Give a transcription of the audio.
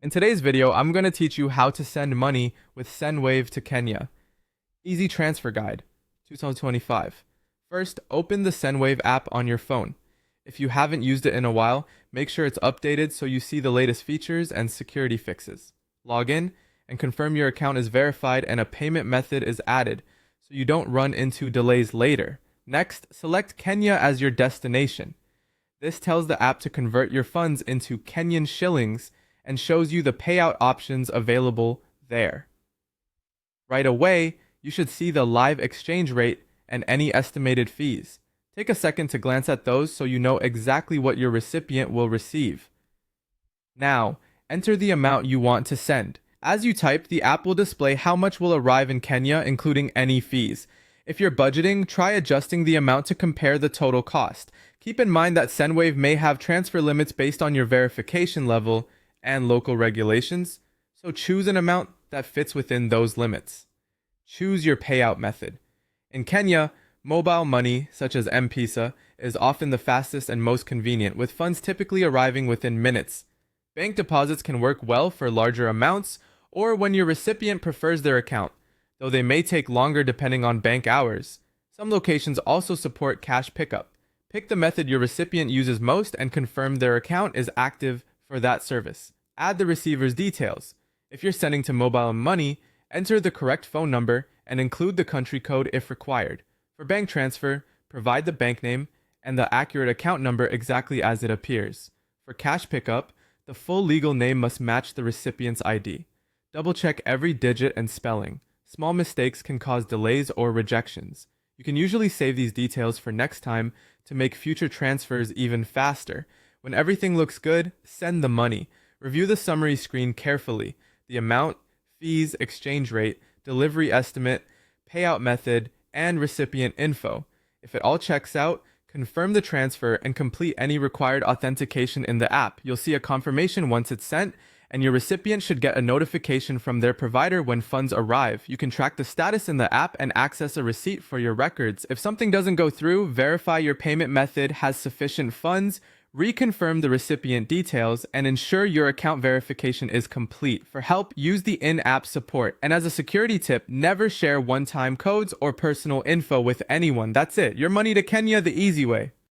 In today's video, I'm going to teach you how to send money with Sendwave to Kenya. Easy Transfer Guide, 2025. First, open the Sendwave app on your phone. If you haven't used it in a while, make sure it's updated so you see the latest features and security fixes. Log in and confirm your account is verified and a payment method is added so you don't run into delays later. Next, select Kenya as your destination. This tells the app to convert your funds into Kenyan shillings and shows you the payout options available there. Right away, you should see the live exchange rate and any estimated fees. Take a second to glance at those so you know exactly what your recipient will receive. Now, enter the amount you want to send. As you type, the app will display how much will arrive in Kenya, including any fees. If you're budgeting, try adjusting the amount to compare the total cost. Keep in mind that Sendwave may have transfer limits based on your verification level and local regulations, so choose an amount that fits within those limits. Choose your payout method. In Kenya, mobile money, such as M-Pesa, is often the fastest and most convenient, with funds typically arriving within minutes. Bank deposits can work well for larger amounts or when your recipient prefers their account, though they may take longer depending on bank hours. Some locations also support cash pickup. Pick the method your recipient uses most and confirm their account is active for that service. Add the receiver's details. If you're sending to mobile money, enter the correct phone number and include the country code if required. For bank transfer, provide the bank name and the accurate account number exactly as it appears. For cash pickup, the full legal name must match the recipient's ID. Double-check every digit and spelling. Small mistakes can cause delays or rejections. You can usually save these details for next time to make future transfers even faster. When everything looks good, send the money. Review the summary screen carefully. The amount, fees, exchange rate, delivery estimate, payout method, and recipient info. If it all checks out, confirm the transfer and complete any required authentication in the app. You'll see a confirmation once it's sent, and your recipient should get a notification from their provider when funds arrive. You can track the status in the app and access a receipt for your records. If something doesn't go through, verify your payment method has sufficient funds, reconfirm the recipient details, and ensure your account verification is complete. For help, use the in-app support. And as a security tip, never share one-time codes or personal info with anyone. That's it. Your money to Kenya the easy way.